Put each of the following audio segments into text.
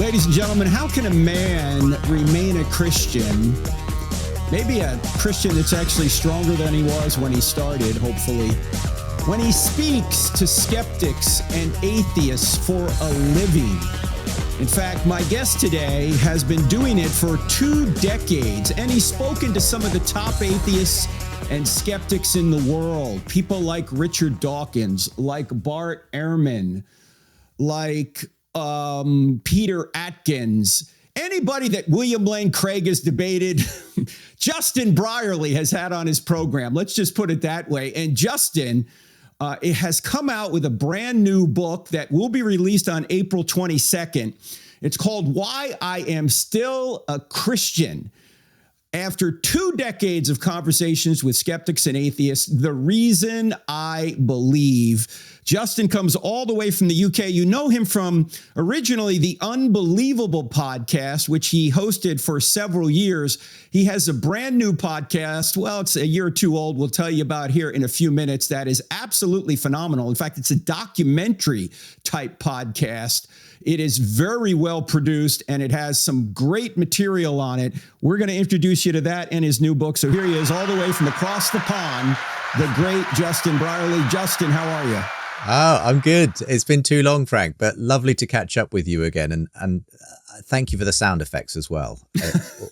Ladies and gentlemen, how can a man remain a Christian, maybe a Christian that's actually stronger than he was when he started, hopefully, when he speaks to skeptics and atheists for a living? In fact, my guest today has been doing it for 2 decades, and he's spoken to some of the top atheists and skeptics in the world. People like Richard Dawkins, like Bart Ehrman, like Peter Atkins, anybody that William Lane Craig has debated, Justin Brierley has had on his program. Let's just put it that way. And Justin it has come out with a brand new book that will be released on April 22nd. It's called Why I Am Still a Christian. After 2 decades of conversations with skeptics and atheists, the reason I believe. Justin comes all the way from the UK. You know him from originally the Unbelievable podcast, which he hosted for several years. He has a brand new podcast. Well, it's a year or 2 old. We'll tell you about here in a few minutes. That is absolutely phenomenal. In fact, it's a documentary type podcast. It is very well produced, and it has some great material on it. We're going to introduce you to that and his new book. So here he is all the way from across the pond, the great Justin Brierley. Justin, how are you? Oh, I'm good. It's been too long, Frank, but lovely to catch up with you again. And thank you for the sound effects as well.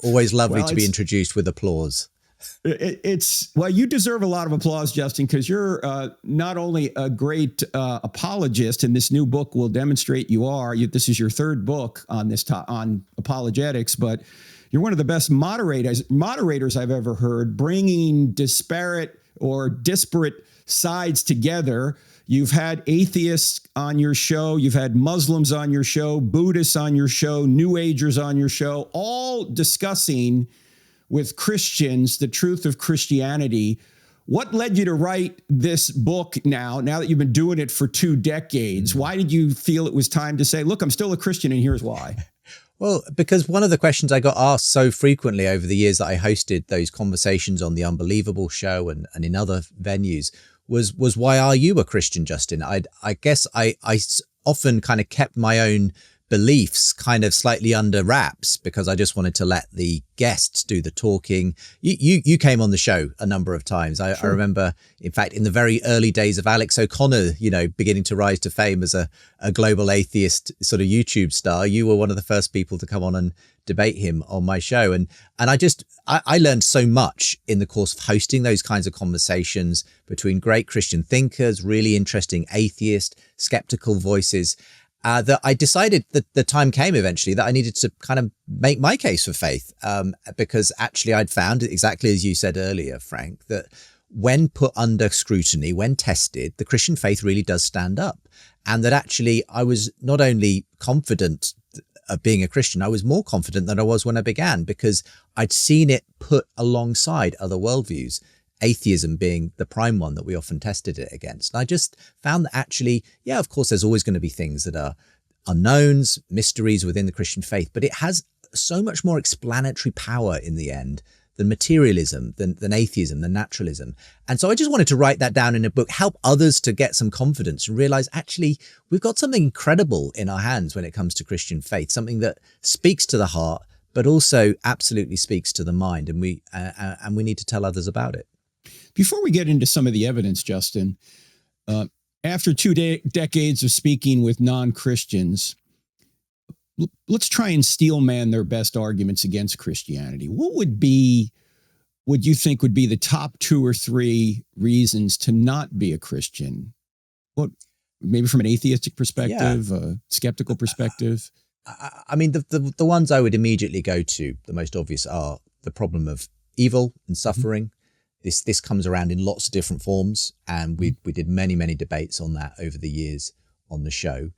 Always lovely to be introduced with applause. Well, you deserve a lot of applause, Justin, because you're not only a great apologist, and this new book will demonstrate you are. This is your 3rd book on this on apologetics, but you're one of the best moderators I've ever heard, bringing disparate or disparate sides together. You've had atheists on your show. You've had Muslims on your show, Buddhists on your show, New Agers on your show, all discussing with Christians the truth of Christianity. What led you to write this book now that you've been doing it for 2 decades? Why did you feel it was time to say, look, I'm still a Christian, and here's why? Well, because one of the questions I got asked so frequently over the years that I hosted those conversations on the Unbelievable show and in other venues was why are you a Christian, Justin? I guess I often kind of kept my own beliefs kind of slightly under wraps because I just wanted to let the guests do the talking. You came on the show a number of times. Sure. I remember, in fact, in the very early days of Alex O'Connor, beginning to rise to fame as a global atheist sort of YouTube star, you were one of the first people to come on and debate him on my show. And I learned so much in the course of hosting those kinds of conversations between great Christian thinkers, really interesting atheist, skeptical voices, that I decided that the time came eventually that I needed to kind of make my case for faith, because actually I'd found, exactly as you said earlier, Frank, that when put under scrutiny, when tested, the Christian faith really does stand up. And that actually I was not only confident of being a Christian, I was more confident than I was when I began, because I'd seen it put alongside other worldviews, atheism being the prime one that we often tested it against. And I just found that actually, yeah, of course, there's always going to be things that are unknowns, mysteries within the Christian faith, but it has so much more explanatory power in the end than materialism, than atheism, than naturalism. And so I just wanted to write that down in a book, help others to get some confidence and realize actually we've got something incredible in our hands when it comes to Christian faith, something that speaks to the heart, but also absolutely speaks to the mind. And we need to tell others about it. Before we get into some of the evidence, Justin, after 2 decades of speaking with non-Christians, let's try and steel man their best arguments against Christianity. What would you think would be the top 2 or 3 reasons to not be a Christian? What, maybe from an atheistic perspective, a skeptical perspective? I mean, the ones I would immediately go to, the most obvious, are the problem of evil and suffering. Mm-hmm. This comes around in lots of different forms, and we did many debates on that over the years on the show.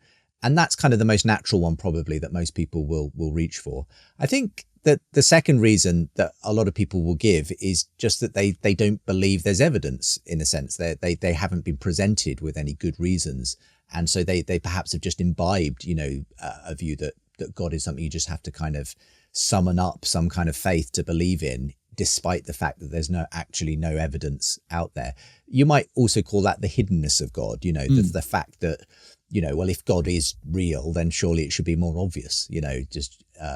And that's kind of the most natural one, probably, that most people will reach for. I think that the second reason that a lot of people will give is just that they don't believe there's evidence, in a sense. They haven't been presented with any good reasons. And so they perhaps have just imbibed, a view that God is something you just have to kind of summon up some kind of faith to believe in, despite the fact that there's no evidence out there. You might also call that the hiddenness of God, the fact that well, if God is real, then surely it should be more obvious,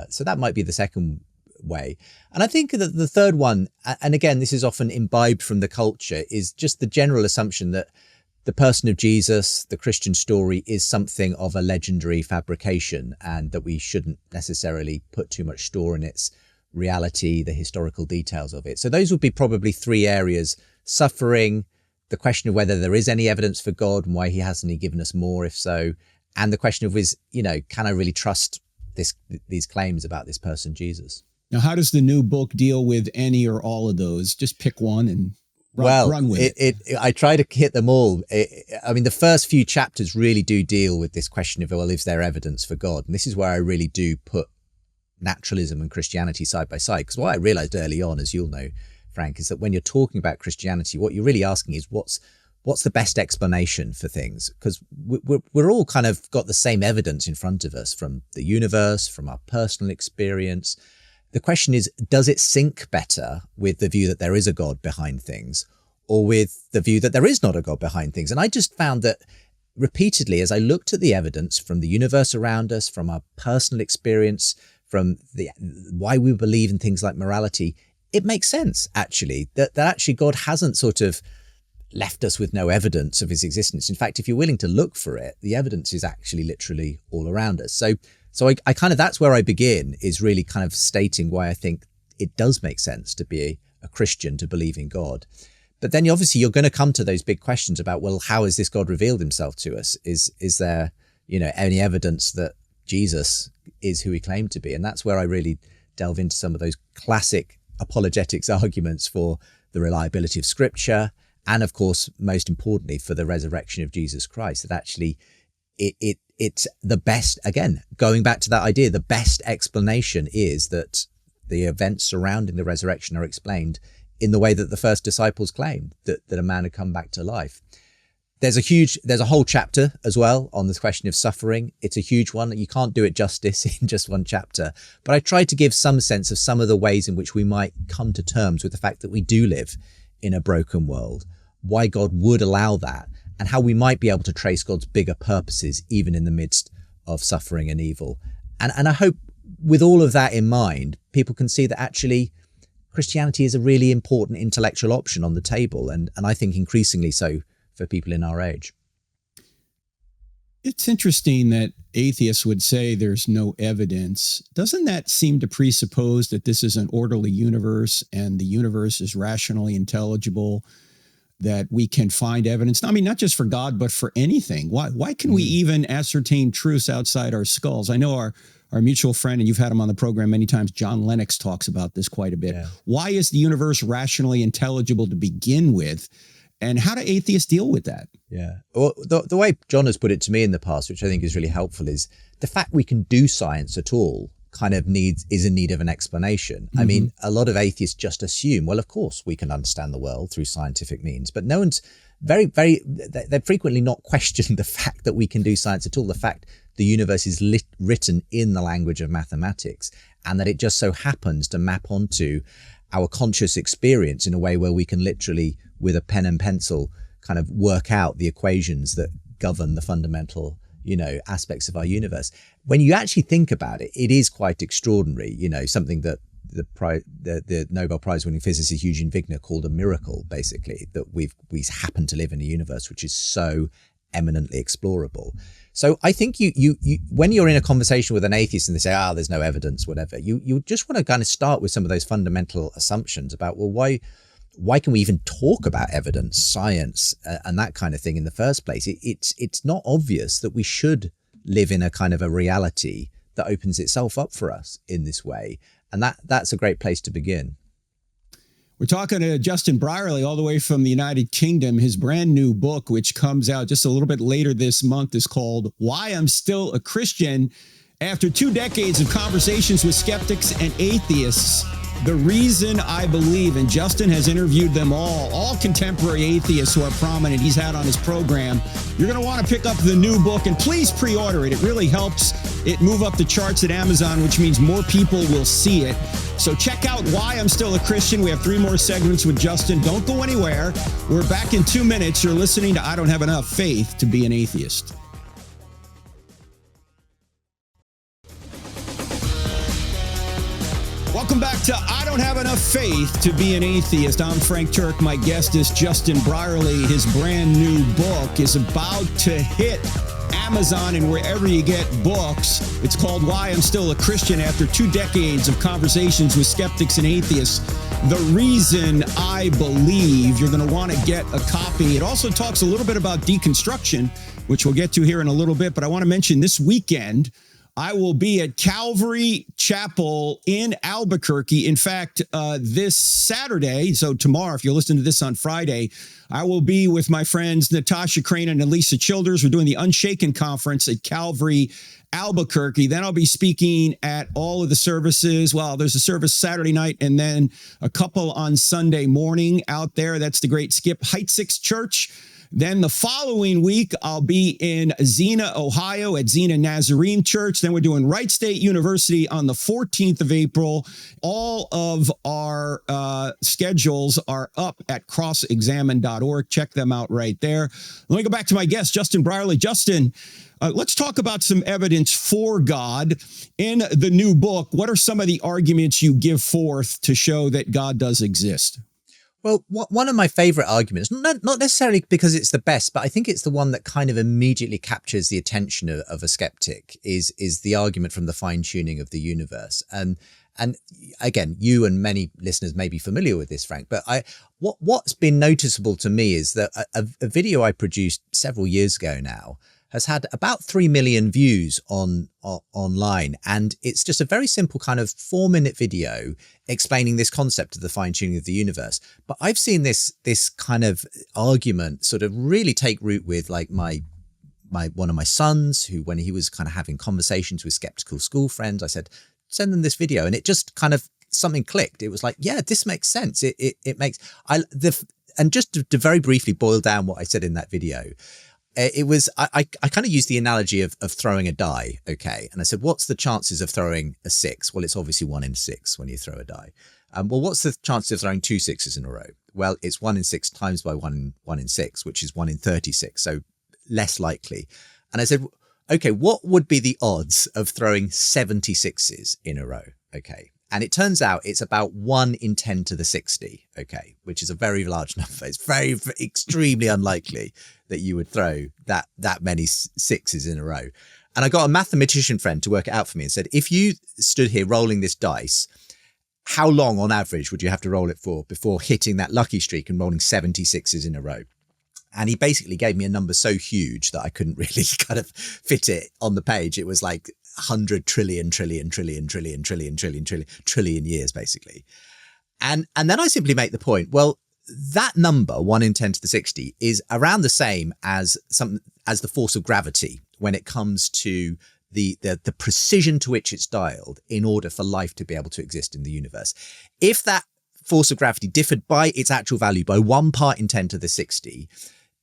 so that might be the second way. And I think that the third one, and again, this is often imbibed from the culture, is just the general assumption that the person of Jesus, the Christian story, is something of a legendary fabrication, and that we shouldn't necessarily put too much store in its reality, the historical details of it. So those would be probably three areas: suffering, the question of whether there is any evidence for God and why he hasn't given us more, if so, and the question of can I really trust these claims about this person, Jesus? Now, how does the new book deal with any or all of those? Just pick one and run with it. I try to hit them all. The first few chapters really do deal with this question of, well, is there evidence for God? And this is where I really do put naturalism and Christianity side by side. Because what I realized early on, as you'll know, Frank, is that when you're talking about Christianity, what you're really asking is what's the best explanation for things? Because we're all kind of got the same evidence in front of us from the universe, from our personal experience. The question is, does it sync better with the view that there is a God behind things, or with the view that there is not a God behind things? And I just found that repeatedly, as I looked at the evidence from the universe around us, from our personal experience, from why we believe in things like morality, it makes sense, actually, that actually God hasn't sort of left us with no evidence of his existence. In fact, if you're willing to look for it, the evidence is actually literally all around us. So I kind of, that's where I begin, is really kind of stating why I think it does make sense to be a Christian, to believe in God. But then obviously you're going to come to those big questions about, well, how has this God revealed himself to us? Is there, any evidence that Jesus is who he claimed to be? And that's where I really delve into some of those classic apologetics arguments for the reliability of Scripture, and of course, most importantly, for the resurrection of Jesus Christ, that actually it's the best, again, going back to that idea, the best explanation is that the events surrounding the resurrection are explained in the way that the first disciples claimed, that a man had come back to life. There's a whole chapter as well on this question of suffering. It's a huge one. You can't do it justice in just one chapter, but I tried to give some sense of some of the ways in which we might come to terms with the fact that we do live in a broken world, why God would allow that, and how we might be able to trace God's bigger purposes even in the midst of suffering and evil. And I hope with all of that in mind, people can see that actually Christianity is a really important intellectual option on the table, and I think increasingly so for people in our age. It's interesting that atheists would say there's no evidence. Doesn't that seem to presuppose that this is an orderly universe and the universe is rationally intelligible, that we can find evidence? I mean, not just for God, but for anything. Why can we even ascertain truths outside our skulls? I know our mutual friend, and you've had him on the program many times, John Lennox, talks about this quite a bit. Yeah. Why is the universe rationally intelligible to begin with? And how do atheists deal with that? Yeah. Well, the way John has put it to me in the past, which I think is really helpful, is the fact we can do science at all kind of is in need of an explanation. Mm-hmm. I mean, a lot of atheists just assume, well, of course we can understand the world through scientific means, but no one's they're frequently not questioned the fact that we can do science at all. The fact the universe is written in the language of mathematics, and that it just so happens to map onto our conscious experience in a way where we can literally, with a pen and pencil, kind of work out the equations that govern the fundamental, aspects of our universe. When you actually think about it, it is quite extraordinary, something that the Nobel Prize winning physicist Eugene Wigner called a miracle, basically, that we happen to live in a universe which is so eminently explorable. So I think you when you're in a conversation with an atheist and they say, there's no evidence, whatever, you just want to kind of start with some of those fundamental assumptions about, well, why can we even talk about evidence, science, and that kind of thing in the first place? It's not obvious that we should live in a kind of a reality that opens itself up for us in this way. And that's a great place to begin. We're talking to Justin Brierley all the way from the United Kingdom. His brand new book, which comes out just a little bit later this month, is called Why I'm Still a Christian. After 2 decades of conversations with skeptics and atheists, the reason I believe, and Justin has interviewed them all contemporary atheists who are prominent he's had on his program. You're going to want to pick up the new book, and please pre-order it. It really helps it move up the charts at Amazon, which means more people will see it. So check out Why I'm Still a Christian. We have 3 more segments with Justin. Don't go anywhere. We're back in 2 minutes. You're listening to I Don't Have Enough Faith to Be an Atheist. Welcome back to I Don't Have Enough Faith to Be an Atheist. I'm Frank Turk. My guest is Justin Brierley. His brand new book is about to hit Amazon and wherever you get books. It's called Why I'm Still a Christian After 2 decades of conversations with skeptics and atheists. The reason I believe. You're going to want to get a copy. It also talks a little bit about deconstruction, which we'll get to here in a little bit. But I want to mention this weekend, I will be at Calvary Chapel in Albuquerque. In fact, this Saturday, so tomorrow, if you're listening to this on Friday, I will be with my friends Natasha Crane and Elisa Childers. We're doing the Unshaken Conference at Calvary Albuquerque. Then I'll be speaking at all of the services. Well, there's a service Saturday night and then a couple on Sunday morning out there. That's the great Skip Heitzig's Church. Then the following week, I'll be in Xena, Ohio at Xena Nazarene Church. Then we're doing Wright State University on the 14th of April. All of our schedules are up at crossexamine.org. Check them out right there. Let me go back to my guest, Justin Brierley. Justin, let's talk about some evidence for God in the new book. What are some of the arguments you give forth to show that God does exist? Well, one of my favorite arguments, not necessarily because it's the best, but I think it's the one that kind of immediately captures the attention of a skeptic is the argument from the fine-tuning of the universe. And again, you and many listeners may be familiar with this, Frank, but what's been noticeable to me is that a video I produced several years ago now has had about 3 million views online. And it's just a very simple kind of 4-minute video explaining this concept of the fine-tuning of the universe. But I've seen this kind of argument sort of really take root with like one of my sons, who, when he was kind of having conversations with skeptical school friends, I said, send them this video. And it just kind of something clicked. It was like, yeah, this makes sense. It makes, and just to very briefly boil down what I said in that video, it was, I kind of used the analogy of throwing a die. Okay. And I said, what's the chances of throwing a 6? Well, it's obviously 1 in 6 when you throw a die. Well, what's the chances of throwing 2 6s in a row? Well, it's 1 in 6 times by 1 in 6, which is 1 in 36. So less likely. And I said, okay, what would be the odds of throwing 76s in a row? Okay. And it turns out it's about 1 in 10 to the 60, okay, which is a very large number. It's very extremely unlikely that you would throw that many 6s in a row. And I got a mathematician friend to work it out for me and said, if you stood here rolling this dice, how long on average would you have to roll it for before hitting that lucky streak and rolling 76s in a row? And he basically gave me a number so huge that I couldn't really kind of fit it on the page. It was like 100 trillion years, basically. And then I simply make the point, well, that number, 1 in 10 to the 60, is around the same as the force of gravity when it comes to the precision to which it's dialed in order for life to be able to exist in the universe. If that force of gravity differed by its actual value by 1 part in 10 to the 60,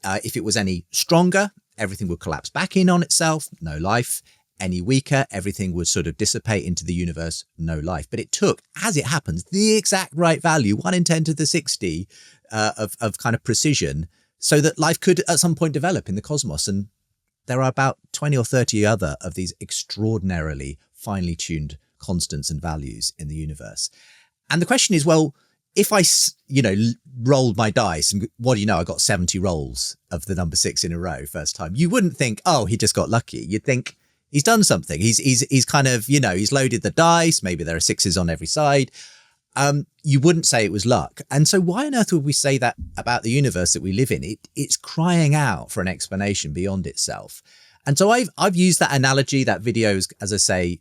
if it was any stronger, everything would collapse back in on itself, no life. Any weaker, everything would sort of dissipate into the universe, no life. But it took, as it happens, the exact right value, 1 in 10 to the 60 of kind of precision, so that life could at some point develop in the cosmos. And there are about 20 or 30 other of these extraordinarily finely tuned constants and values in the universe. And the question is, well, if I, rolled my dice and what do you know, I got 70 rolls of the number 6 in a row first time, you wouldn't think, oh, he just got lucky. You'd think, he's done something. He's kind of, he's loaded the dice. Maybe there are 6s on every side. You wouldn't say it was luck. And so why on earth would we say that about the universe that we live in? It's crying out for an explanation beyond itself. And so I've used that analogy. That video is, as I say,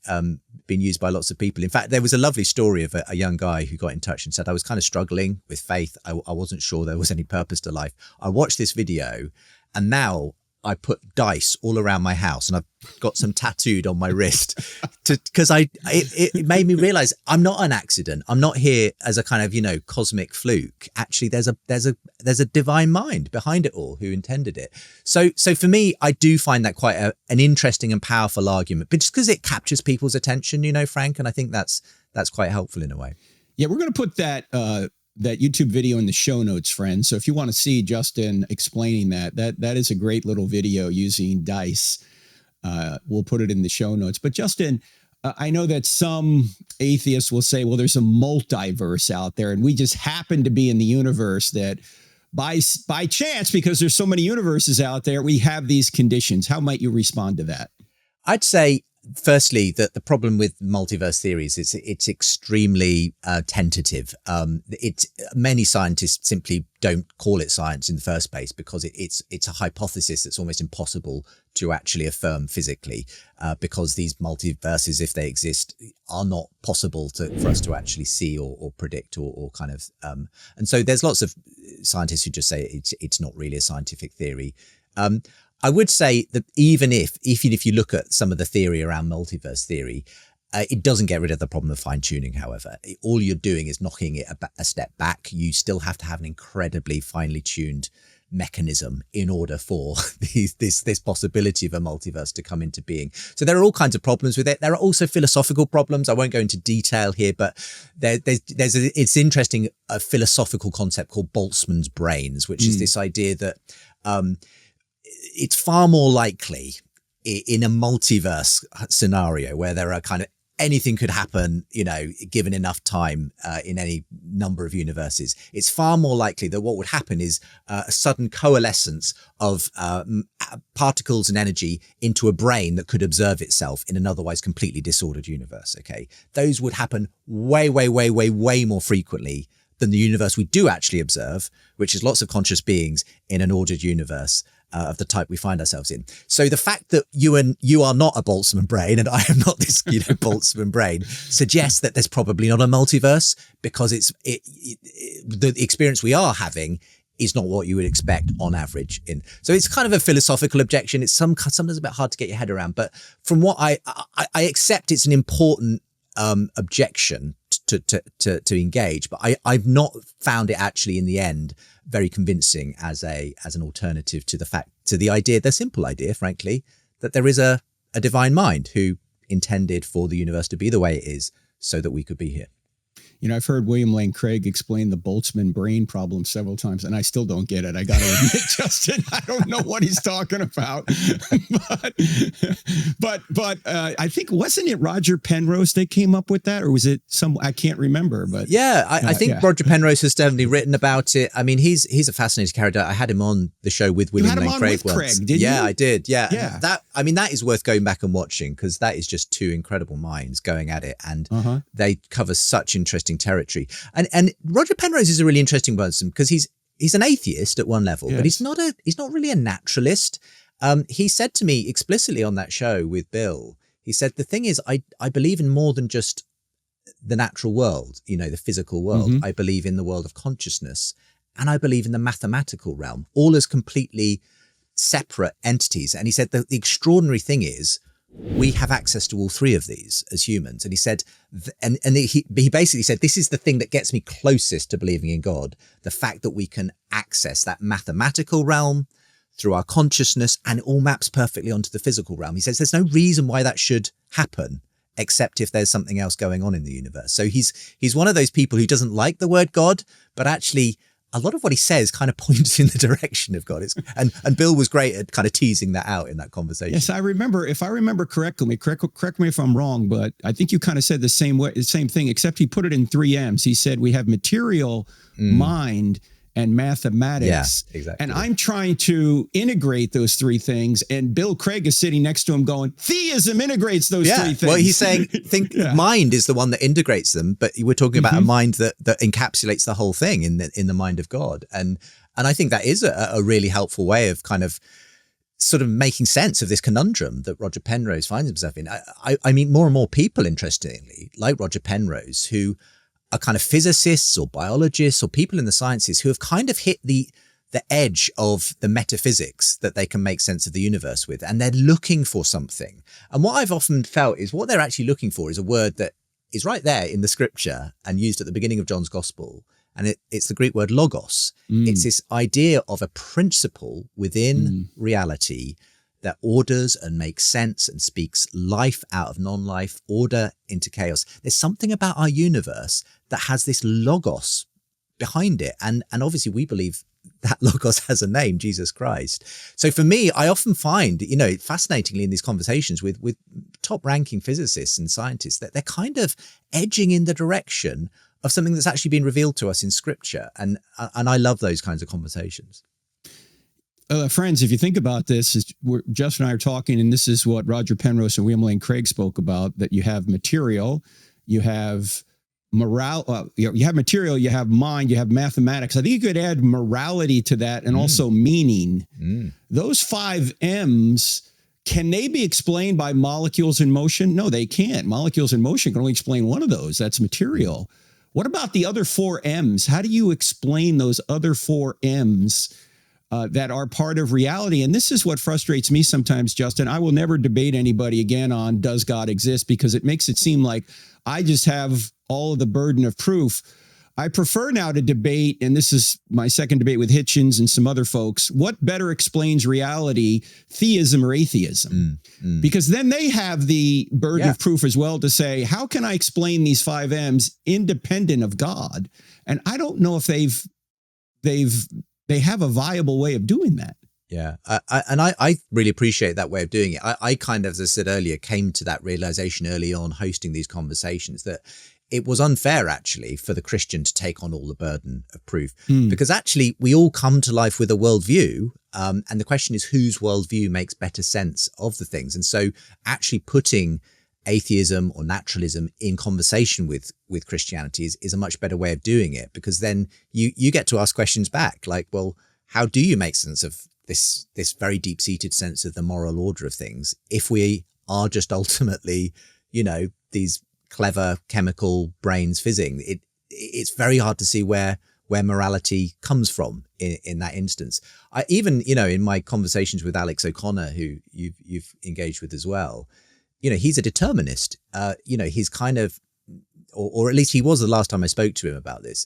been used by lots of people. In fact, there was a lovely story of a young guy who got in touch and said, I was kind of struggling with faith. I wasn't sure there was any purpose to life. I watched this video and now I put dice all around my house and I've got some tattooed on my wrist because it made me realize I'm not an accident. I'm not here as a kind of, cosmic fluke. Actually, there's a divine mind behind it all who intended it. So for me, I do find that quite an interesting and powerful argument, but just because it captures people's attention, Frank, and I think that's quite helpful in a way. Yeah, we're going to put that YouTube video in the show notes, friends. So if you want to see Justin explaining that is a great little video using dice. We'll put it in the show notes. But Justin, I know that some atheists will say, well, there's a multiverse out there, and we just happen to be in the universe that by chance, because there's so many universes out there, we have these conditions. How might you respond to that? I'd say, firstly, that the problem with multiverse theories is it's extremely tentative. Many scientists simply don't call it science in the first place because it's a hypothesis that's almost impossible to actually affirm physically, because these multiverses, if they exist, are not possible for us to actually see or predict or kind of. And so there's lots of scientists who just say it's not really a scientific theory. I would say that even if you look at some of the theory around multiverse theory, it doesn't get rid of the problem of fine tuning. However, all you're doing is knocking it a step back. You still have to have an incredibly finely tuned mechanism in order for this possibility of a multiverse to come into being. So there are all kinds of problems with it. There are also philosophical problems. I won't go into detail here, but it's interesting, a philosophical concept called Boltzmann's brains, which is this idea that it's far more likely in a multiverse scenario where there are kind of anything could happen, given enough time in any number of universes. It's far more likely that what would happen is a sudden coalescence of particles and energy into a brain that could observe itself in an otherwise completely disordered universe. Okay, those would happen way, way, way, way, way more frequently than the universe we do actually observe, which is lots of conscious beings in an ordered universe of the type we find ourselves in. So the fact that you are not a Boltzmann brain and I am not this, Boltzmann brain suggests that there's probably not a multiverse, because the experience we are having is not what you would expect on average. So it's kind of a philosophical objection. It's sometimes a bit hard to get your head around, but from what I accept, it's an important objection to engage, but I've not found it actually in the end very convincing as an alternative to the idea, the simple idea, frankly, that there is a divine mind who intended for the universe to be the way it is so that we could be here. I've heard William Lane Craig explain the Boltzmann brain problem several times, and I still don't get it. I got to admit, Justin, I don't know what he's talking about. but I think, wasn't it Roger Penrose that came up with that, or was it I can't remember. But yeah, I think Roger Penrose has definitely written about it. I mean, he's a fascinating character. I had him on the show with William Lane Craig once. Craig, didn't you? Yeah, I did. Yeah. That is worth going back and watching, because that is just two incredible minds going at it, and they cover such interesting territory. And Roger Penrose is a really interesting person, because he's an atheist at one level, but he's not really a naturalist. He said to me explicitly on that show with Bill, he said, the thing is, I believe in more than just the natural world, the physical world. I believe in the world of consciousness, and I believe in the mathematical realm, all as completely separate entities. And he said that the extraordinary thing is, we have access to all three of these as humans. And he said, he basically said, this is the thing that gets me closest to believing in God. The fact that we can access that mathematical realm through our consciousness, and it all maps perfectly onto the physical realm. He says there's no reason why that should happen, except if there's something else going on in the universe. So he's one of those people who doesn't like the word God, but actually a lot of what he says kind of points in the direction of God. And Bill was great at kind of teasing that out in that conversation. Yes, I remember. If I remember correctly, correct me if I'm wrong, but I think you kind of said the same thing, except he put it in 3 M's. He said we have material, mind, and mathematics. Yeah, exactly. And I'm trying to integrate those three things. And Bill Craig is sitting next to him going, theism integrates those three things. Well, he's saying, mind is the one that integrates them, but we're talking about a mind that encapsulates the whole thing in the mind of God. And I think that is a really helpful way of kind of sort of making sense of this conundrum that Roger Penrose finds himself in. I mean, more and more people, interestingly, like Roger Penrose, who are kind of physicists or biologists or people in the sciences who have kind of hit the edge of the metaphysics that they can make sense of the universe with, and they're looking for something. And what I've often felt is what they're actually looking for is a word that is right there in the scripture and used at the beginning of John's gospel. And it's the Greek word logos. It's this idea of a principle within reality that orders and makes sense and speaks life out of non-life, order into chaos. There's something about our universe that has this logos behind it. And obviously we believe that logos has a name, Jesus Christ. So for me, I often find, fascinatingly in these conversations with top-ranking physicists and scientists, that they're kind of edging in the direction of something that's actually been revealed to us in Scripture. And I love those kinds of conversations. Friends, if you think about this, Justin and I are talking, and this is what Roger Penrose and William Lane Craig spoke about, that you have material, you have you have material, you have mind, you have mathematics. I think you could add morality to that, and also meaning. Those 5 M's, can they be explained by molecules in motion? No, they can't. Molecules in motion can only explain one of those. That's material. What about the other 4 M's? How do you explain those other 4 M's that are part of reality? And this is what frustrates me sometimes, Justin. I will never debate anybody again on does God exist, because it makes it seem like I just have all of the burden of proof. I prefer now to debate, and this is my second debate with Hitchens and some other folks, what better explains reality, theism or atheism? Because then they have the burden of proof as well to say, how can I explain these 5 M's independent of God? And I don't know if they have a viable way of doing that. Yeah. I really appreciate that way of doing it. I kind of, as I said earlier, came to that realization early on hosting these conversations that it was unfair actually for the Christian to take on all the burden of proof, because actually we all come to life with a worldview. And the question is whose worldview makes better sense of the things. And so actually putting atheism or naturalism in conversation with Christianity is a much better way of doing it, because then you get to ask questions back like, well, how do you make sense of this very deep-seated sense of the moral order of things if we are just ultimately, these clever chemical brains fizzing? It's very hard to see where morality comes from in that instance. I even, in my conversations with Alex O'Connor, who you've engaged with as well, he's a determinist. He's kind of, or at least he was the last time I spoke to him about this.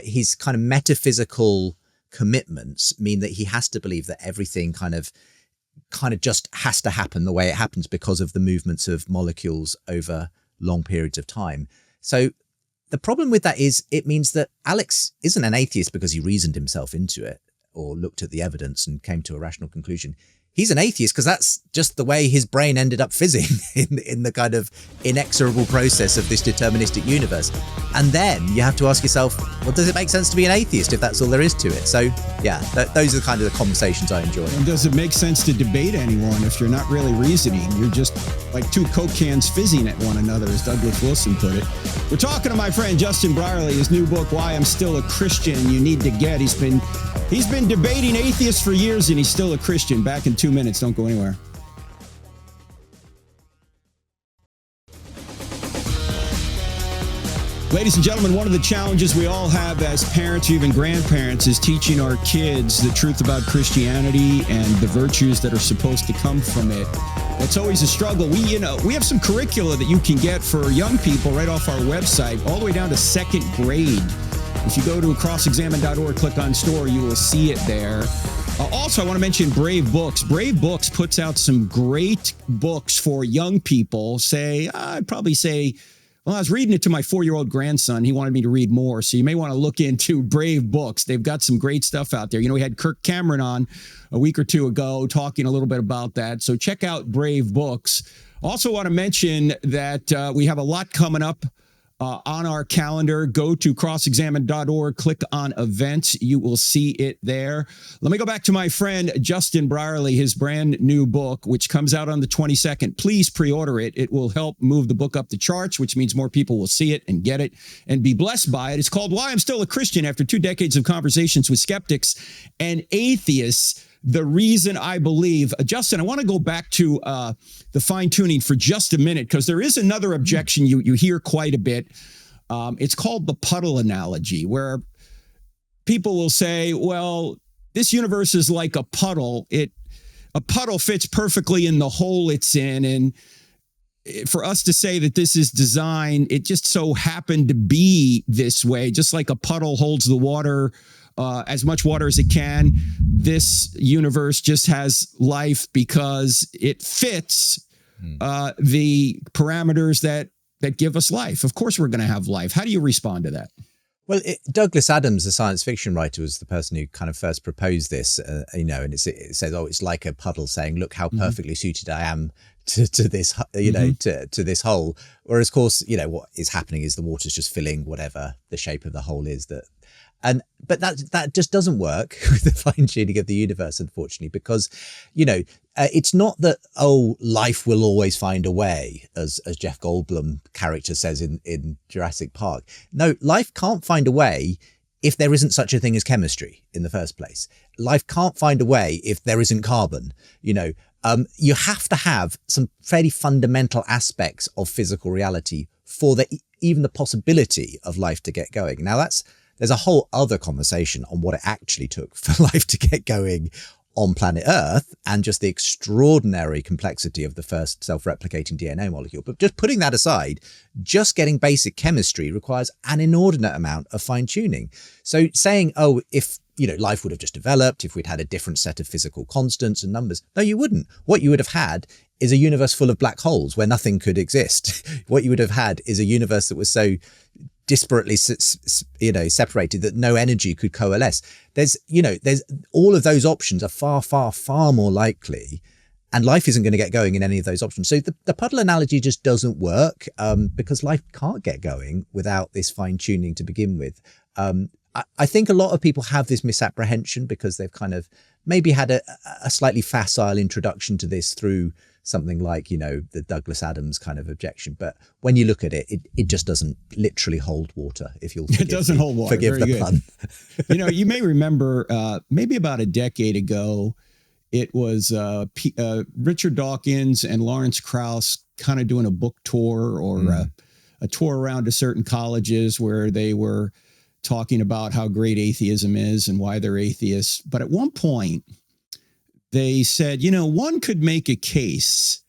His kind of metaphysical commitments mean that he has to believe that everything kind of just has to happen the way it happens because of the movements of molecules over long periods of time. So the problem with that is it means that Alex isn't an atheist because he reasoned himself into it or looked at the evidence and came to a rational conclusion. He's an atheist because that's just the way his brain ended up fizzing in the kind of inexorable process of this deterministic universe. And then you have to ask yourself, well, does it make sense to be an atheist if that's all there is to it? So yeah, those are the kind of the conversations I enjoy. And does it make sense to debate anyone if you're not really reasoning? You're just like 2 Coke cans fizzing at one another, as Douglas Wilson put it. We're talking to my friend Justin Brierley, his new book, Why I'm Still a Christian, You Need to Get. He's been debating atheists for years, and he's still a Christian. Back in 2 minutes. Don't go anywhere. Ladies and gentlemen, one of the challenges we all have as parents or even grandparents is teaching our kids the truth about Christianity and the virtues that are supposed to come from it. It's always a struggle. We have some curricula that you can get for young people right off our website, all the way down to 2nd grade. If you go to crossexamine.org, click on store, you will see it there. Also, I want to mention Brave Books. Brave Books puts out some great books for young people. I'd probably say, well, I was reading it to my 4-year-old grandson. He wanted me to read more. So you may want to look into Brave Books. They've got some great stuff out there. We had Kirk Cameron on a week or 2 ago talking a little bit about that. So check out Brave Books. Also want to mention that we have a lot coming up on our calendar. Go to crossexamine.org, click on events. You will see it there. Let me go back to my friend Justin Brierley, his brand new book, which comes out on the 22nd. Please pre-order it. It will help move the book up the charts, which means more people will see it and get it and be blessed by it. It's called Why I'm Still a Christian, after 2 decades of conversations with skeptics and atheists. The reason I believe. Justin, I want to go back to the fine-tuning for just a minute, because there is another objection you hear quite a bit. It's called the puddle analogy, where people will say, well, this universe is like a puddle. A puddle fits perfectly in the hole it's in, and for us to say that this is design, it just so happened to be this way, just like a puddle holds the water, as much water as it can. This universe just has life because it fits the parameters that give us life. Of course, we're going to have life. How do you respond to that? Well, Douglas Adams, the science fiction writer, was the person who kind of first proposed this, and it says, oh, it's like a puddle saying, look how perfectly suited I am to this, to this hole. Whereas, of course, what is happening is the water's just filling whatever the shape of the hole is but that just doesn't work with the fine tuning of the universe, unfortunately, because, it's not that, life will always find a way, as Jeff Goldblum character says in Jurassic Park. No, life can't find a way if there isn't such a thing as chemistry in the first place. Life can't find a way if there isn't carbon. You have to have some fairly fundamental aspects of physical reality for even the possibility of life to get going. Now there's a whole other conversation on what it actually took for life to get going on planet Earth and just the extraordinary complexity of the first self-replicating DNA molecule. But just putting that aside, just getting basic chemistry requires an inordinate amount of fine-tuning. So saying, if life would have just developed, if we'd had a different set of physical constants and numbers, no, you wouldn't. What you would have had is a universe full of black holes where nothing could exist. What you would have had is a universe that was so disparately, separated that no energy could coalesce. There's all of those options are far, far, far more likely, and life isn't going to get going in any of those options. So the puddle analogy just doesn't work because life can't get going without this fine tuning to begin with. I think a lot of people have this misapprehension because they've kind of maybe had a slightly facile introduction to this through something like, the Douglas Adams kind of objection. But when you look at it, it just doesn't literally hold water, if you'll it doesn't hold water. Forgive Very the good. pun. You may remember maybe about a decade ago, it was Richard Dawkins and Lawrence Krauss kind of doing a book tour or a tour around to certain colleges where they were talking about how great atheism is and why they're atheists. But at one point, they said, one could make a case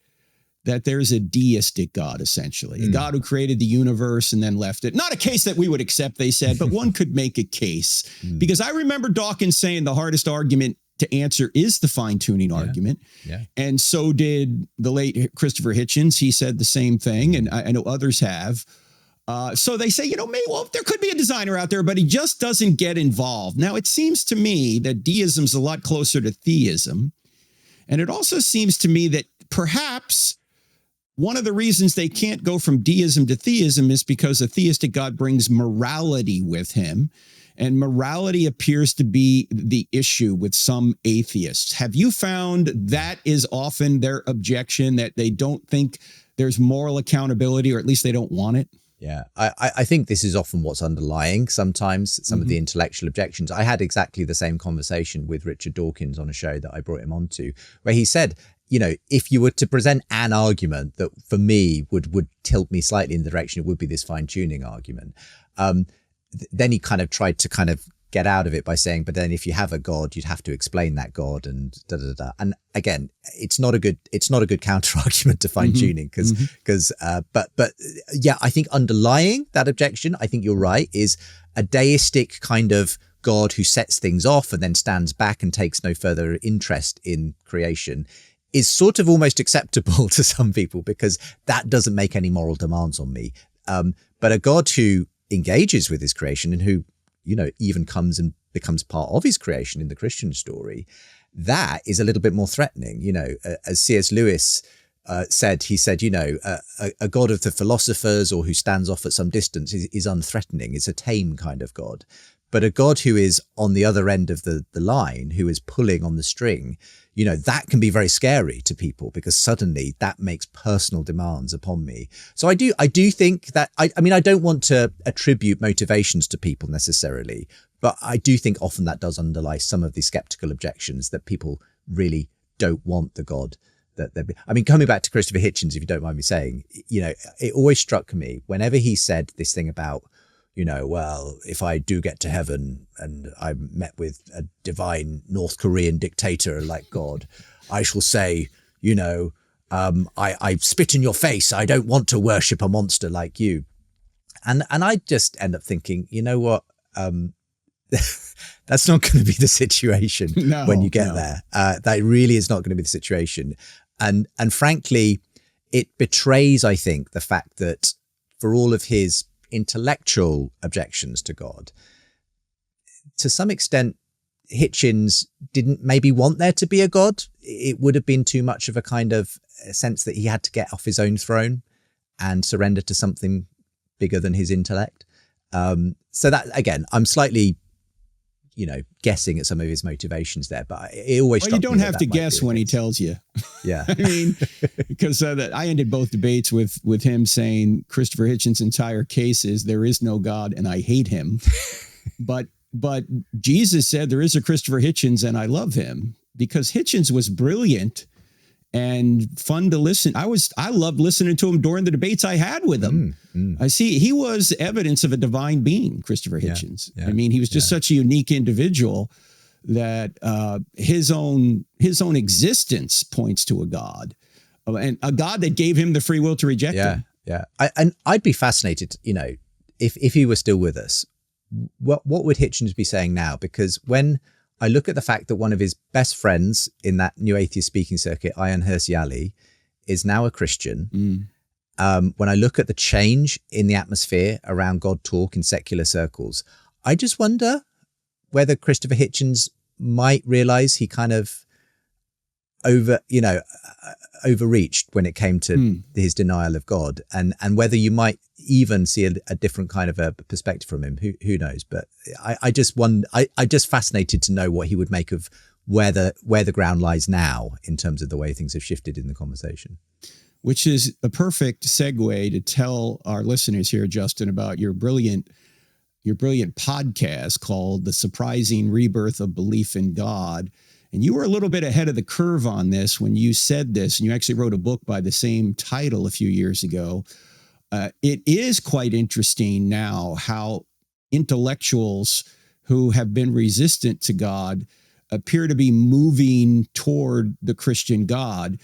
that there's a deistic God, essentially, a God who created the universe and then left it. Not a case that we would accept, they said, but one could make a case. Because I remember Dawkins saying the hardest argument to answer is the fine-tuning argument. Yeah. And so did the late Christopher Hitchens. He said the same thing, and I know others have. So they say, there could be a designer out there, but he just doesn't get involved. Now, it seems to me that deism's a lot closer to theism. And it also seems to me that perhaps one of the reasons they can't go from deism to theism is because a theistic God brings morality with him. And morality appears to be the issue with some atheists. Have you found that is often their objection, that they don't think there's moral accountability, or at least they don't want it? Yeah, I think this is often what's underlying sometimes some of the intellectual objections. I had exactly the same conversation with Richard Dawkins on a show that I brought him onto, where he said, if you were to present an argument that for me would tilt me slightly in the direction, it would be this fine tuning argument. Then he kind of tried to get out of it by saying, but then if you have a God, you'd have to explain that God and da da da. And again, it's not a good counter argument to fine tuning but yeah, I think underlying that objection, I think you're right, is a deistic kind of God who sets things off and then stands back and takes no further interest in creation is sort of almost acceptable to some people because that doesn't make any moral demands on me. But a God who engages with his creation and who even comes and becomes part of his creation in the Christian story, that is a little bit more threatening. As C.S. Lewis said, a God of the philosophers or who stands off at some distance is unthreatening. It's a tame kind of God. But a God who is on the other end of the line, who is pulling on the string, that can be very scary to people because suddenly that makes personal demands upon me. So I do think that, I don't want to attribute motivations to people necessarily, but I do think often that does underlie some of the skeptical objections that people really don't want the God that they're. Coming back to Christopher Hitchens, if you don't mind me saying, it always struck me whenever he said this thing about, well, if I do get to heaven and I'm met with a divine North Korean dictator like God, I shall say, I spit in your face. I don't want to worship a monster like you. And I just end up thinking, you know what? That's not going to be the situation when you get there. That really is not going to be the situation. And frankly, it betrays, I think, the fact that for all of his intellectual objections to God, to some extent, Hitchens didn't maybe want there to be a God. It would have been too much of a kind of sense that he had to get off his own throne and surrender to something bigger than his intellect. So that, again, I'm slightly, guessing at some of his motivations there, but it always struck me. Well, you don't have to guess when he tells you. Yeah. I mean, because I ended both debates with him saying Christopher Hitchens' entire case is there is no God and I hate him. But Jesus said there is a Christopher Hitchens and I love him, because Hitchens was brilliant and fun to listen. I loved listening to him during the debates I had with him. I see he was evidence of a divine being, Christopher Hitchens. I mean, he was just such a unique individual that his own existence points to a God, and a God that gave him the free will to reject him. Yeah. And I'd be fascinated, if he were still with us, what would Hitchens be saying now? Because when I look at the fact that one of his best friends in that New Atheist speaking circuit, Ayaan Hirsi Ali, is now a Christian. When I look at the change in the atmosphere around God talk in secular circles, I just wonder whether Christopher Hitchens might realize he kind of overreached when it came to his denial of God, and whether you might even see a different kind of a perspective from him. Who knows? But I just fascinated to know what he would make of where the ground lies now in terms of the way things have shifted in the conversation. Which is a perfect segue to tell our listeners here, Justin, about your brilliant podcast called The Surprising Rebirth of Belief in God. And you were a little bit ahead of the curve on this when you said this, and you actually wrote a book by the same title a few years ago. It is quite interesting now how intellectuals who have been resistant to God appear to be moving toward the Christian God,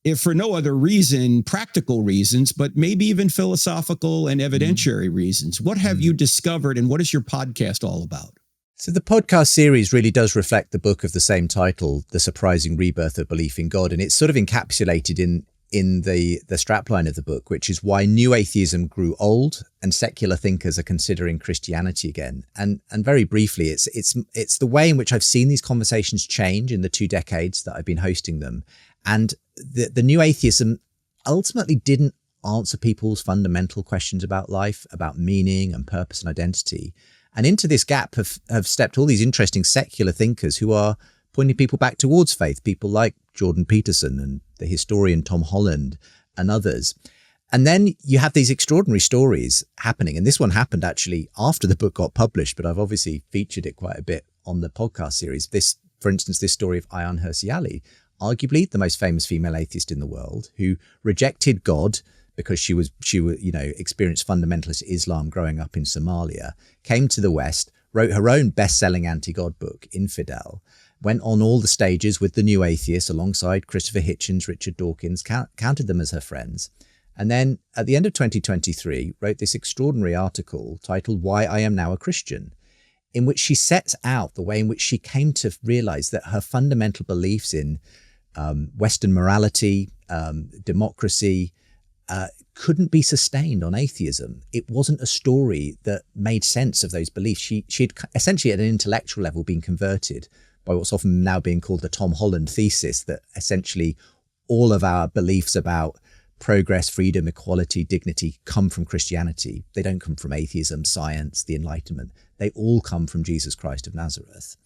if for no other reason, practical reasons, but maybe even philosophical and evidentiary reasons. What have you discovered, and what is your podcast all about? So the podcast series really does reflect the book of the same title, The Surprising Rebirth of Belief in God. And it's sort of encapsulated in the strapline of the book, which is why new atheism grew old and secular thinkers are considering Christianity again. And very briefly, it's the way in which I've seen these conversations change in the 2 decades that I've been hosting them. And the new atheism ultimately didn't answer people's fundamental questions about life, about meaning and purpose and identity. And into this gap have stepped all these interesting secular thinkers who are pointing people back towards faith, people like Jordan Peterson and the historian Tom Holland and others. And then you have these extraordinary stories happening. And this one happened actually after the book got published, but I've obviously featured it quite a bit on the podcast series. This, for instance, this story of Ayaan Hirsi Ali, arguably the most famous female atheist in the world, who rejected God because she experienced fundamentalist Islam growing up in Somalia, came to the West, wrote her own best-selling anti-God book, Infidel, went on all the stages with the new atheists alongside Christopher Hitchens, Richard Dawkins, counted them as her friends. And then at the end of 2023, wrote this extraordinary article titled Why I Am Now a Christian, in which she sets out the way in which she came to realize that her fundamental beliefs in Western morality, democracy, couldn't be sustained on atheism. It wasn't a story that made sense of those beliefs. She'd essentially at an intellectual level been converted by what's often now being called the Tom Holland thesis, that essentially all of our beliefs about progress, freedom, equality, dignity come from Christianity. They don't come from atheism, science, the Enlightenment. They all come from Jesus Christ of Nazareth.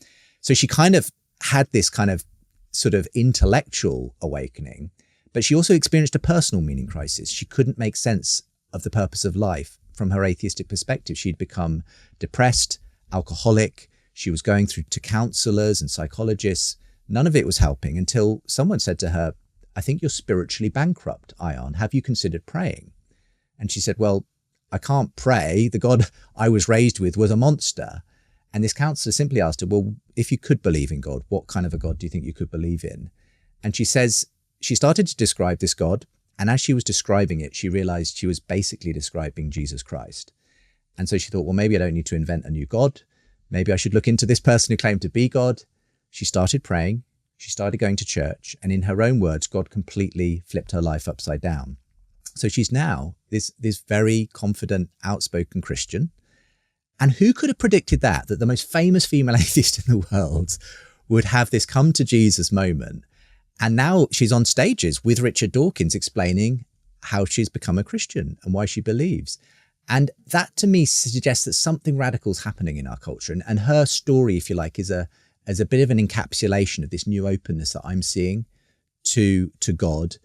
So she kind of had this kind of sort of intellectual awakening, but she also experienced a personal meaning crisis. She couldn't make sense of the purpose of life from her atheistic perspective. She'd become depressed, alcoholic. She was going through to counselors and psychologists. None of it was helping until someone said to her, I think you're spiritually bankrupt, Ayaan. Have you considered praying? And she said, well, I can't pray. The God I was raised with was a monster. And this counselor simply asked her, well, if you could believe in God, what kind of a God do you think you could believe in? And she says, she started to describe this God. And as she was describing it, she realized she was basically describing Jesus Christ. And so she thought, well, maybe I don't need to invent a new God. Maybe I should look into this person who claimed to be God. She started praying. She started going to church. And in her own words, God completely flipped her life upside down. So she's now this very confident, outspoken Christian. And who could have predicted that the most famous female atheist in the world would have this come to Jesus moment? And now she's on stages with Richard Dawkins explaining how she's become a Christian and why she believes. And that to me suggests that something radical is happening in our culture. And her story, if you like, is a bit of an encapsulation of this new openness that I'm seeing to God.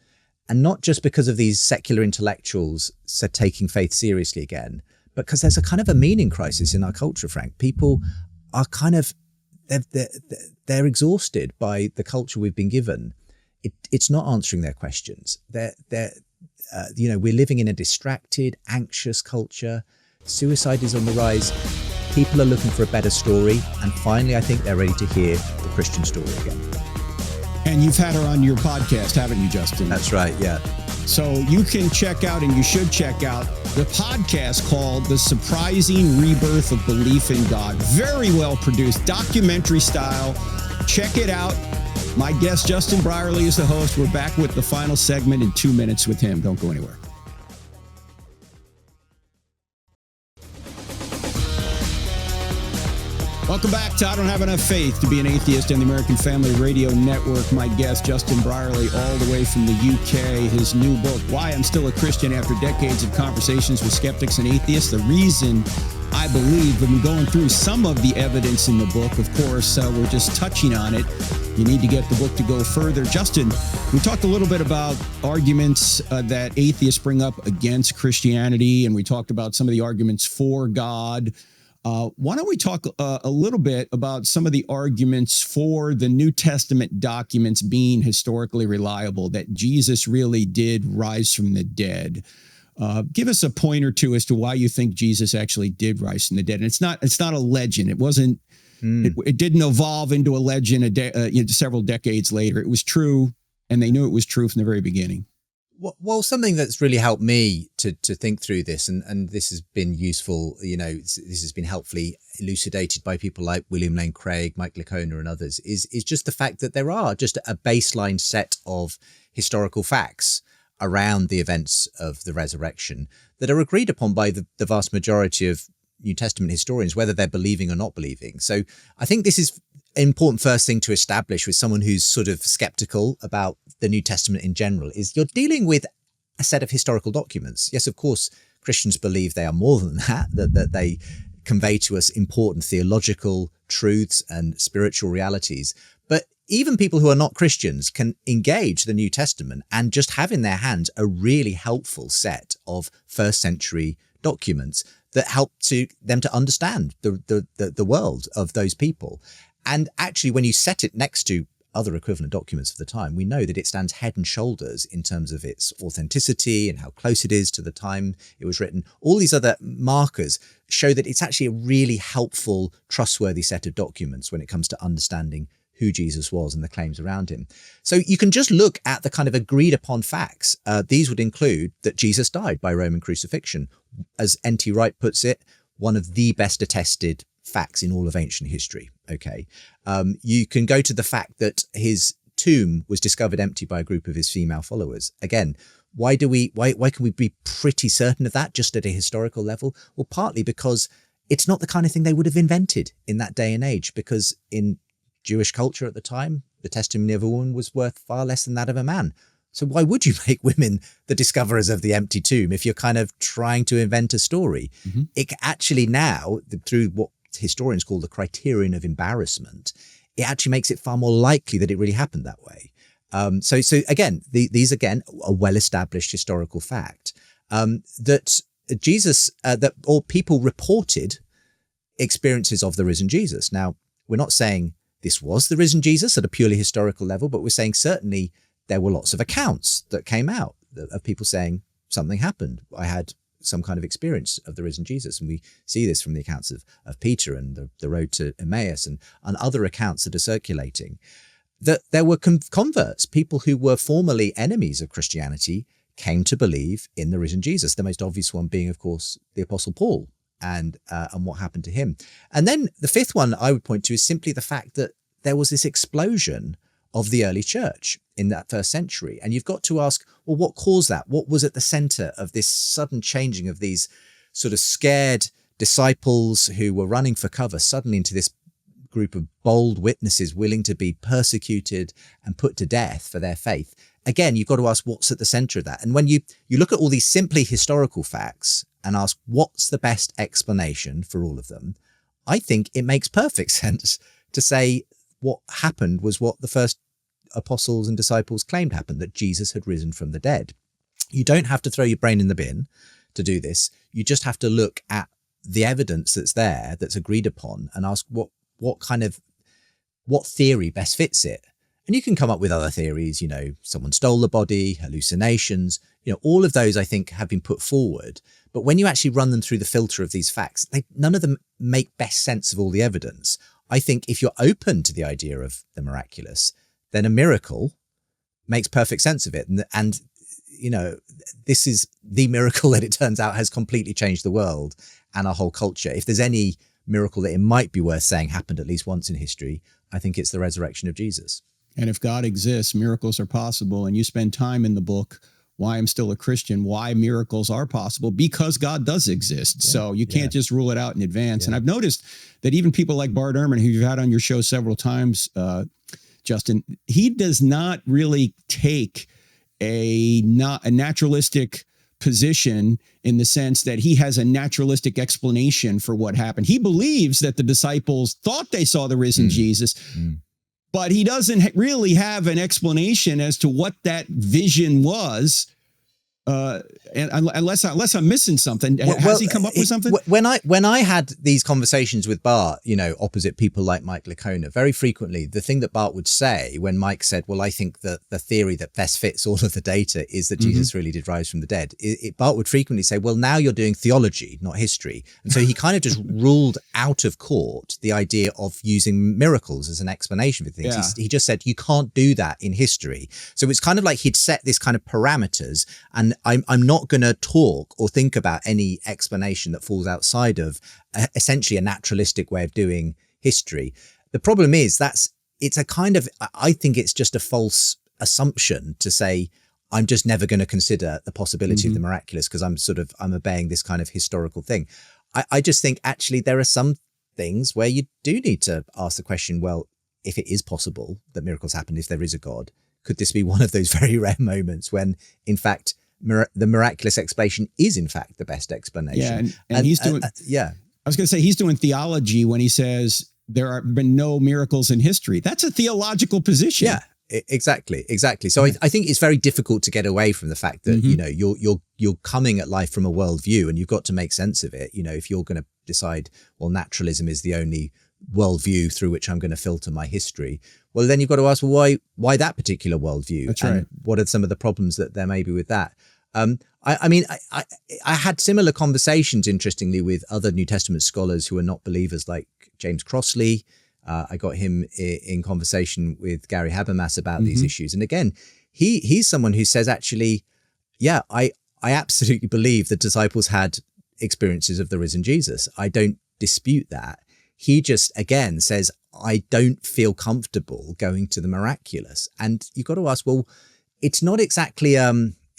And not just because of these secular intellectuals taking faith seriously again, but because there's a kind of a meaning crisis in our culture, Frank. People are kind of, they're exhausted by the culture we've been given. It's not answering their questions. We're living in a distracted, anxious culture. Suicide is on the rise. People are looking for a better story. And finally, I think they're ready to hear the Christian story again. And you've had her on your podcast, haven't you, Justin? That's right, yeah. So you can check out, and you should check out, the podcast called The Surprising Rebirth of Belief in God. Very well produced, documentary style. Check it out. My guest, Justin Brierley, is the host. We're back with the final segment in 2 minutes with him. Don't go anywhere. Welcome back to I Don't Have Enough Faith to Be an Atheist on the American Family Radio Network. My guest, Justin Brierley, all the way from the UK. His new book, Why I'm Still a Christian After Decades of Conversations with Skeptics and Atheists. The reason I believe, we've been going through some of the evidence in the book. Of course, we're just touching on it. You need to get the book to go further. Justin, we talked a little bit about arguments that atheists bring up against Christianity, and we talked about some of the arguments for God. Why don't we talk a little bit about some of the arguments for the New Testament documents being historically reliable, that Jesus really did rise from the dead? Give us a point or two as to why you think Jesus actually did rise from the dead. And it's not a legend. It wasn't. It didn't evolve into a legend several decades later. It was true, and they knew it was true from the very beginning. Well, something that's really helped me to think through this, and this has been useful, this has been helpfully elucidated by people like William Lane Craig, Mike Licona and others, is just the fact that there are just a baseline set of historical facts around the events of the resurrection that are agreed upon by the vast majority of New Testament historians, whether they're believing or not believing. So I think this is an important first thing to establish with someone who's sort of skeptical about the New Testament in general, is you're dealing with a set of historical documents. Yes, of course, Christians believe they are more than that they convey to us important theological truths and spiritual realities. But even people who are not Christians can engage the New Testament and just have in their hands a really helpful set of first century documents that help them to understand the world of those people. And actually, when you set it next to other equivalent documents of the time, we know that it stands head and shoulders in terms of its authenticity and how close it is to the time it was written. All these other markers show that it's actually a really helpful, trustworthy set of documents when it comes to understanding who Jesus was and the claims around him. So you can just look at the kind of agreed upon facts. These would include that Jesus died by Roman crucifixion. As N.T. Wright puts it, one of the best attested facts in all of ancient history. Okay. You can go to the fact that his tomb was discovered empty by a group of his female followers. Again, why can we be pretty certain of that just at a historical level? Well, partly because it's not the kind of thing they would have invented in that day and age, because in Jewish culture at the time, the testimony of a woman was worth far less than that of a man. So why would you make women the discoverers of the empty tomb if you're kind of trying to invent a story? Mm-hmm. It actually now, through what historians call the criterion of embarrassment, it actually makes it far more likely that it really happened that way. So again, these again, a well-established historical fact that Jesus, or people reported experiences of the risen Jesus. Now, we're not saying this was the risen Jesus at a purely historical level, but we're saying certainly there were lots of accounts that came out of people saying something happened. I had some kind of experience of the risen Jesus. And we see this from the accounts of Peter and the road to Emmaus and other accounts that are circulating, that there were converts, people who were formerly enemies of Christianity, came to believe in the risen Jesus. The most obvious one being, of course, the Apostle Paul and what happened to him. And then the fifth one I would point to is simply the fact that there was this explosion of the early church in that first century. And you've got to ask, well, what caused that? What was at the center of this sudden changing of these sort of scared disciples who were running for cover suddenly into this group of bold witnesses willing to be persecuted and put to death for their faith. Again, you've got to ask what's at the center of that. And when you look at all these simply historical facts and ask what's the best explanation for all of them, I think it makes perfect sense to say what happened was what the first apostles and disciples claimed happened, that Jesus had risen from the dead. You don't have to throw your brain in the bin to do this. You just have to look at the evidence that's there, that's agreed upon, and ask what theory best fits it. And you can come up with other theories, someone stole the body, hallucinations, all of those I think have been put forward. But when you actually run them through the filter of these facts, none of them make best sense of all the evidence. I think if you're open to the idea of the miraculous, then a miracle makes perfect sense of it. And this is the miracle that it turns out has completely changed the world and our whole culture. If there's any miracle that it might be worth saying happened at least once in history, I think it's the resurrection of Jesus. And if God exists, miracles are possible. And you spend time in the book, Why I'm Still a Christian, why miracles are possible, because God does exist. Yeah, so you can't just rule it out in advance. Yeah. And I've noticed that even people like Bart Ehrman, who you've had on your show several times, Justin, he does not really take a naturalistic position in the sense that he has a naturalistic explanation for what happened. He believes that the disciples thought they saw the risen Jesus, but he doesn't really have an explanation as to what that vision was. And unless I'm missing something, has he come up with something? When I had these conversations with Bart, opposite people like Mike Licona, very frequently, the thing that Bart would say when Mike said, well, I think that the theory that best fits all of the data is that Jesus really did rise from the dead. Bart would frequently say, well, now you're doing theology, not history. And so he kind of just ruled out of court the idea of using miracles as an explanation for things. Yeah. He just said, you can't do that in history. So it's kind of like he'd set this kind of parameters, and I'm not going to talk or think about any explanation that falls outside of essentially a naturalistic way of doing history. The problem is I think it's just a false assumption to say, I'm just never going to consider the possibility of the miraculous because I'm obeying this kind of historical thing. I just think actually there are some things where you do need to ask the question, well, if it is possible that miracles happen, if there is a God, could this be one of those very rare moments when, in fact, the miraculous explanation is in fact the best explanation? Yeah, and he's doing. I was going to say he's doing theology when he says there have been no miracles in history. That's a theological position. Yeah, exactly. So I think it's very difficult to get away from the fact that you're coming at life from a worldview, and you've got to make sense of it. If you're going to decide, well, naturalism is the only worldview through which I'm going to filter my history, well, then you've got to ask, well, why that particular worldview? That's and right. What are some of the problems that there may be with that? I had similar conversations, interestingly, with other New Testament scholars who are not believers, like James Crossley. I got him in conversation with Gary Habermas about these issues. And again, he's someone who says, actually, I absolutely believe the disciples had experiences of the risen Jesus. I don't dispute that. He just, again, says, I don't feel comfortable going to the miraculous. And you've got to ask, well, it's not exactly,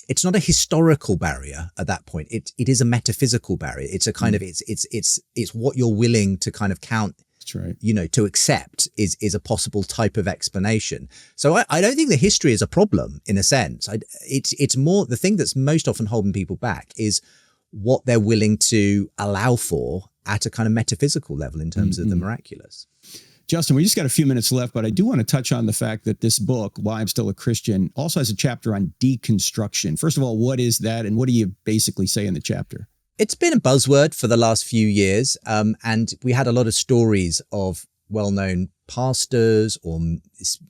it's not a historical barrier at that point. It is a metaphysical barrier. It's a kind of, it's what you're willing to kind of count, that's right, to accept is a possible type of explanation. So I don't think the history is a problem in a sense. It's more, the thing that's most often holding people back is what they're willing to allow for at a kind of metaphysical level in terms of the miraculous. Justin, we just got a few minutes left, but I do want to touch on the fact that this book, Why I'm Still a Christian, also has a chapter on deconstruction. First of all, what is that, and what do you basically say in the chapter? It's been a buzzword for the last few years, and we had a lot of stories of well-known pastors or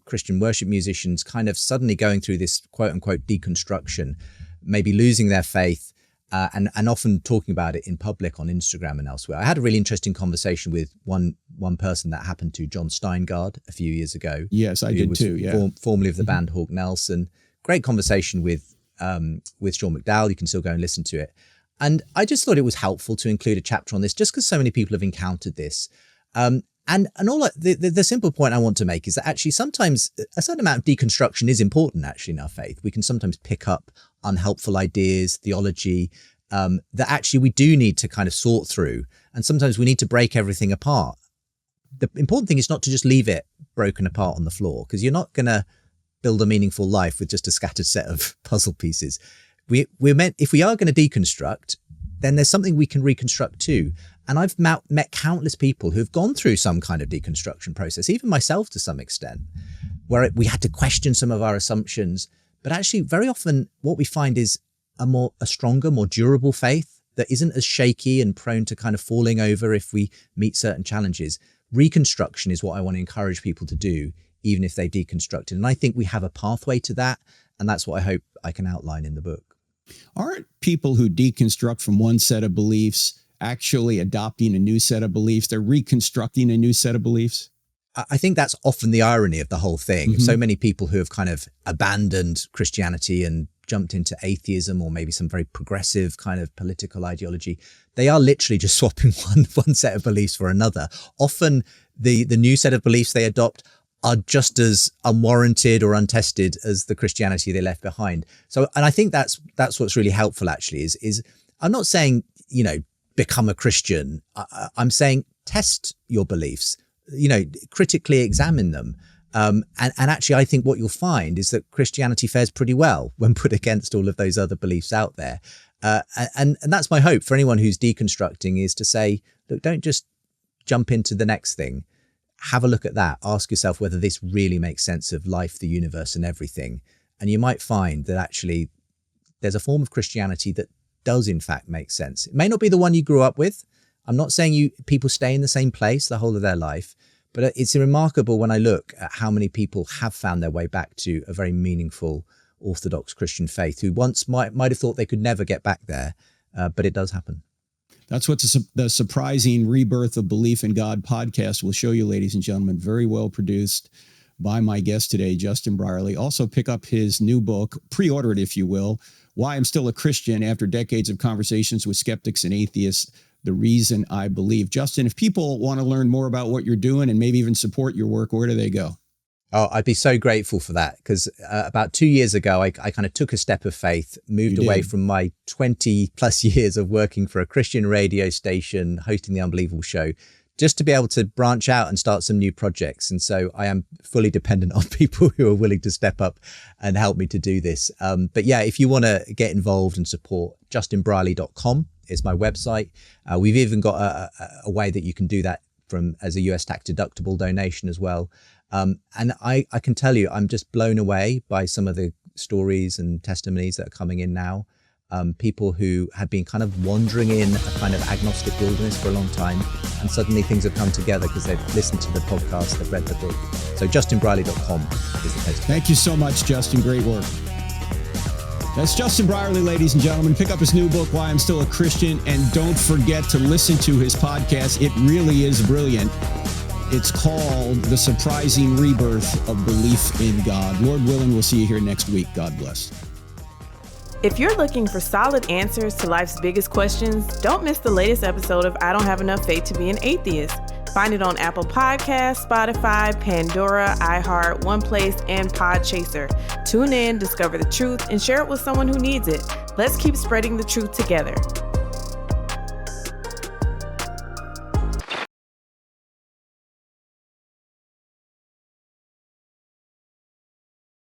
Christian worship musicians kind of suddenly going through this quote-unquote deconstruction, maybe losing their faith, and often talking about it in public on Instagram and elsewhere. I had a really interesting conversation with one person that happened to John Steingard a few years ago. Yes, I did too. Yeah, formerly of the band Hawk Nelson. Great conversation with Sean McDowell. You can still go and listen to it. And I just thought it was helpful to include a chapter on this, just because so many people have encountered this. And all the simple point I want to make is that actually sometimes a certain amount of deconstruction is important actually in our faith. We can sometimes pick up unhelpful ideas, theology, that actually we do need to kind of sort through And sometimes we need to break everything apart. The important thing is not to just leave it broken apart on the floor, because you're not going to build a meaningful life with just a scattered set of puzzle pieces. If we are going to deconstruct, then there's something we can reconstruct too. And I've met countless people who've gone through some kind of deconstruction process, even myself to some extent, where we had to question some of our assumptions. But actually, very often what we find is a stronger, more durable faith that isn't as shaky and prone to kind of falling over if we meet certain challenges. Reconstruction is what I want to encourage people to do, even if they've deconstructed. And I think we have a pathway to that. And that's what I hope I can outline in the book. Aren't people who deconstruct from one set of beliefs actually adopting a new set of beliefs? They're reconstructing a new set of beliefs? I think that's often the irony of the whole thing. Mm-hmm. So many people who have kind of abandoned Christianity and jumped into atheism or maybe some very progressive kind of political ideology, they are literally just swapping one set of beliefs for another. Often the new set of beliefs they adopt are just as unwarranted or untested as the Christianity they left behind. So, and I think that's what's really helpful actually is I'm not saying, become a Christian. I'm saying test your beliefs, critically examine them. And actually, I think what you'll find is that Christianity fares pretty well when put against all of those other beliefs out there. And that's my hope for anyone who's deconstructing, is to say, look, don't just jump into the next thing. Have a look at that. Ask yourself whether this really makes sense of life, the universe, and everything. And you might find that actually there's a form of Christianity that does in fact make sense. It may not be the one you grew up with. I'm not saying people stay in the same place the whole of their life, but it's remarkable when I look at how many people have found their way back to a very meaningful Orthodox Christian faith, who once might have thought they could never get back there, but it does happen. That's what the Surprising Rebirth of Belief in God podcast will show you, ladies and gentlemen. Very well produced by my guest today, Justin Brierley. Also pick up his new book, pre-order it if you will, Why I'm Still a Christian After Decades of Conversations with Skeptics and Atheists, The Reason I Believe. Justin, if people want to learn more about what you're doing and maybe even support your work, where do they go? Oh, I'd be so grateful for that, because about 2 years ago, I kind of took a step of faith, moved away from my 20 plus years of working for a Christian radio station, hosting the Unbelievable show, just to be able to branch out and start some new projects. And so I am fully dependent on people who are willing to step up and help me to do this. But yeah, if you want to get involved and support, justinbrierley.com is my website. We've even got a way that you can do that as a US tax deductible donation as well. And I can tell you, I'm just blown away by some of the stories and testimonies that are coming in now. People who have been kind of wandering in a kind of agnostic wilderness for a long time, and suddenly things have come together because they've listened to the podcast, they've read the book. So justinbrierley.com is the place. Thank you so much, Justin. Great work. That's Justin Brierley, ladies and gentlemen. Pick up his new book, Why I'm Still a Christian, and don't forget to listen to his podcast. It really is brilliant. It's called The Surprising Rebirth of Belief in God. Lord willing, we'll see you here next week. God bless. If you're looking for solid answers to life's biggest questions, don't miss the latest episode of I Don't Have Enough Faith to Be an Atheist. Find it on Apple Podcasts, Spotify, Pandora, iHeart, OnePlace, and Podchaser. Tune in, discover the truth, and share it with someone who needs it. Let's keep spreading the truth together.